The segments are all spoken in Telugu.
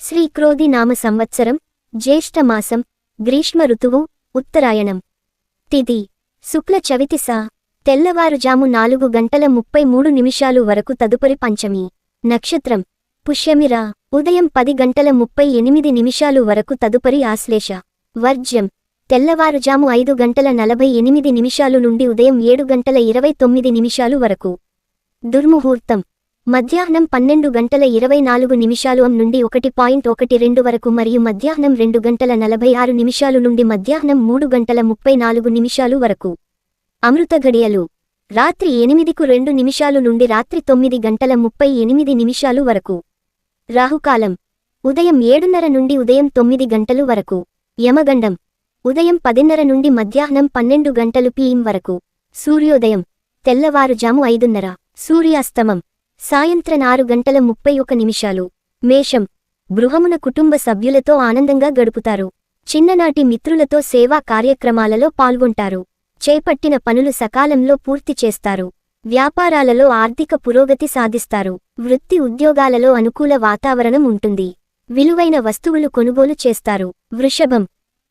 శ్రీక్రోధి నామ సంవత్సరం జ్యేష్ఠమాసం గ్రీష్మ ఋతువు ఉత్తరాయణం తిథి శుక్ల చవితి సా తెల్లవారుజాము 4:33 వరకు తదుపరి పంచమి నక్షత్రం పుష్యమిరా ఉదయం 10:38 వరకు తదుపరి ఆశ్లేష వర్జ్యం తెల్లవారుజాము 5:48 నుండి ఉదయం 7:29 వరకు దుర్ముహూర్తం మధ్యాహ్నం 12:24 నుండి 1:12 వరకు మరియు మధ్యాహ్నం 2:46 నుండి మధ్యాహ్నం 3:34 వరకు అమృత ఘడియలు రాత్రి 8:02 నుండి రాత్రి 9:38 వరకు రాహుకాలం ఉదయం 7:30 నుండి ఉదయం 9 గంటలు వరకు యమగండం ఉదయం 10:30 నుండి మధ్యాహ్నం 12 గంటలు PM వరకు సూర్యోదయం తెల్లవారుజాము 5:30 సూర్యాస్తమం సాయంత్రం 6:31 మేషం గృహమున కుటుంబ సభ్యులతో ఆనందంగా గడుపుతారు. చిన్ననాటి మిత్రులతో సేవా కార్యక్రమాలలో పాల్గొంటారు. చేపట్టిన పనులు సకాలంలో పూర్తి చేస్తారు. వ్యాపారాలలో ఆర్థిక పురోగతి సాధిస్తారు. వృత్తి ఉద్యోగాలలో అనుకూల వాతావరణం ఉంటుంది. విలువైన వస్తువులు కొనుగోలు చేస్తారు. వృషభం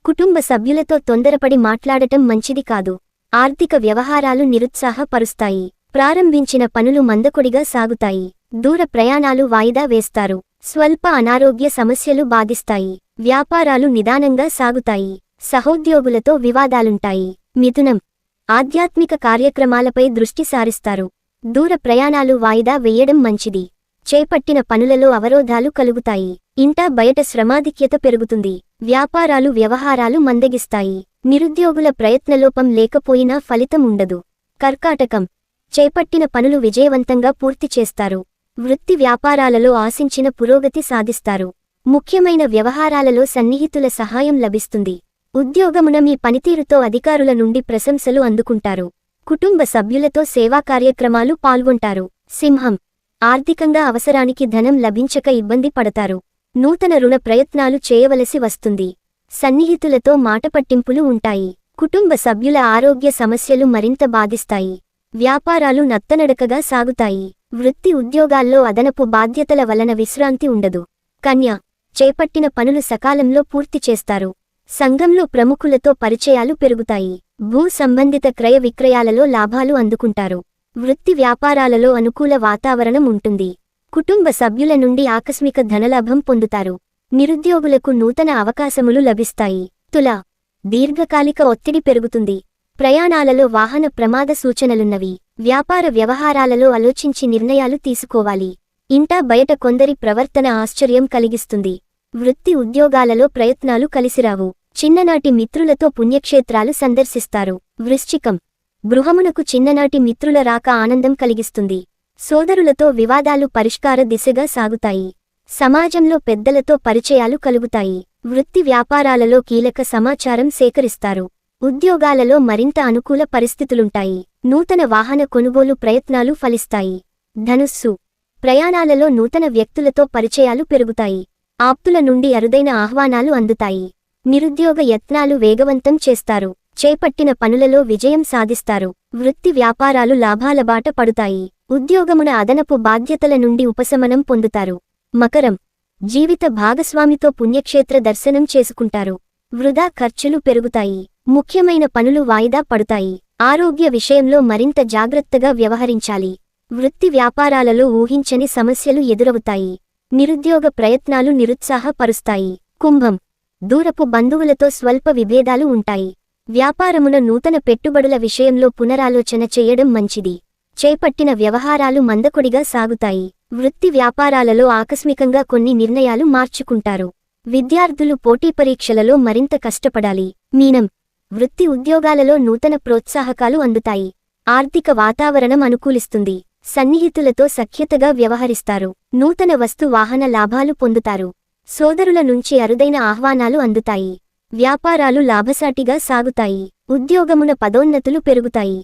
కుటుంబ సభ్యులతో తొందరపడి మాట్లాడటం మంచిది కాదు. ఆర్థిక వ్యవహారాలు నిరుత్సాహపరుస్తాయి. ప్రారంభించిన పనులు మందకొడిగా సాగుతాయి. దూర ప్రయాణాలు వాయిదా వేస్తారు. స్వల్ప అనారోగ్య సమస్యలు బాధిస్తాయి. వ్యాపారాలు నిదానంగా సాగుతాయి. సహోద్యోగులతో వివాదాలుంటాయి. మిథునం ఆధ్యాత్మిక కార్యక్రమాలపై దృష్టి సారిస్తారు. దూర ప్రయాణాలు వాయిదా వేయడం మంచిది. చేపట్టిన పనులలో అవరోధాలు కలుగుతాయి. ఇంటా బయట శ్రమాధిక్యత పెరుగుతుంది. వ్యాపారాలు వ్యవహారాలు మందగిస్తాయి. నిరుద్యోగుల ప్రయత్నలోపం లేకపోయినా ఫలితం ఉండదు. కర్కాటకం చేపట్టిన పనులు విజయవంతంగా పూర్తి చేస్తారు. వృత్తి వ్యాపారాలలో ఆశించిన పురోగతి సాధిస్తారు. ముఖ్యమైన వ్యవహారాలలో సన్నిహితుల సహాయం లభిస్తుంది. ఉద్యోగమున మీ పనితీరుతో అధికారుల నుండి ప్రశంసలు అందుకుంటారు. కుటుంబ సభ్యులతో సేవా కార్యక్రమాలు పాల్గొంటారు. సింహం ఆర్థికంగా అవసరానికి ధనం లభించక ఇబ్బంది పడతారు. నూతన రుణ ప్రయత్నాలు చేయవలసి వస్తుంది. సన్నిహితులతో మాటపట్టింపులు ఉంటాయి. కుటుంబ సభ్యుల ఆరోగ్య సమస్యలు మరింత బాధిస్తాయి. వ్యాపారాలు నత్తనడకగా సాగుతాయి. వృత్తి ఉద్యోగాల్లో అదనపు బాధ్యతల వలన విశ్రాంతి ఉండదు. కన్య చేపట్టిన పనులు సకాలంలో పూర్తి చేస్తారు. సంఘంలో ప్రముఖులతో పరిచయాలు పెరుగుతాయి. భూ సంబంధిత క్రయ విక్రయాలలో లాభాలు అందుకుంటారు. వృత్తి వ్యాపారాలలో అనుకూల వాతావరణం ఉంటుంది. కుటుంబ సభ్యుల నుండి ఆకస్మిక ధనలాభం పొందుతారు. నిరుద్యోగులకు నూతన అవకాశములు లభిస్తాయి. తుల దీర్ఘకాలిక ఒత్తిడి పెరుగుతుంది. ప్రయాణాలలో వాహన ప్రమాద సూచనలున్నవి. వ్యాపార వ్యవహారాలలో ఆలోచించి నిర్ణయాలు తీసుకోవాలి. ఇంటా బయట కొందరి ప్రవర్తన ఆశ్చర్యం కలిగిస్తుంది. వృత్తి ఉద్యోగాలలో ప్రయత్నాలు కలిసిరావు. చిన్ననాటి మిత్రులతో పుణ్యక్షేత్రాలు సందర్శిస్తారు. వృశ్చికం గృహమునకు చిన్ననాటి మిత్రుల రాక ఆనందం కలిగిస్తుంది. సోదరులతో వివాదాలు పరిష్కార దిశగా సాగుతాయి. సమాజంలో పెద్దలతో పరిచయాలు కలుగుతాయి. వృత్తి వ్యాపారాలలో కీలక సమాచారం సేకరిస్తారు. ఉద్యోగాలలో మరింత అనుకూల పరిస్థితులుంటాయి. నూతన వాహన కొనుగోలు ప్రయత్నాలు ఫలిస్తాయి. ధనుస్సు ప్రయాణాలలో నూతన వ్యక్తులతో పరిచయాలు పెరుగుతాయి. ఆప్తుల నుండి అరుదైన ఆహ్వానాలు అందుతాయి. నిరుద్యోగ యత్నాలు వేగవంతం చేస్తారు. చేపట్టిన పనులలో విజయం సాధిస్తారు. వృత్తి వ్యాపారాలు లాభాల బాట పడుతాయి. ఉద్యోగమున అదనపు బాధ్యతల నుండి ఉపశమనం పొందుతారు. మకరం జీవిత భాగస్వామితో పుణ్యక్షేత్ర దర్శనం చేసుకుంటారు. వృధా ఖర్చులు పెరుగుతాయి. ముఖ్యమైన పనులు వాయిదా పడుతాయి. ఆరోగ్య విషయంలో మరింత జాగ్రత్తగా వ్యవహరించాలి. వృత్తి వ్యాపారాలలో ఊహించని సమస్యలు ఎదురవుతాయి. నిరుద్యోగ ప్రయత్నాలు నిరుత్సాహపరుస్తాయి. కుంభం దూరపు బంధువులతో స్వల్ప విభేదాలు ఉంటాయి. వ్యాపారమున నూతన పెట్టుబడుల విషయంలో పునరాలోచన చేయడం మంచిది. చేపట్టిన వ్యవహారాలు మందకొడిగా సాగుతాయి. వృత్తి వ్యాపారాలలో ఆకస్మికంగా కొన్ని నిర్ణయాలు మార్చుకుంటారు. విద్యార్థులు పోటీ పరీక్షలలో మరింత కష్టపడాలి. మీనం వృత్తి ఉద్యోగాలలో నూతన ప్రోత్సాహకాలు అందుతాయి. ఆర్థిక వాతావరణం అనుకూలిస్తుంది. సన్నిహితులతో సఖ్యతగా వ్యవహరిస్తారు. నూతన వస్తు వాహన లాభాలు పొందుతారు. సోదరుల నుంచి అరుదైన ఆహ్వానాలు అందుతాయి. వ్యాపారాలు లాభసాటిగా సాగుతాయి. ఉద్యోగమున పదోన్నతులు పెరుగుతాయి.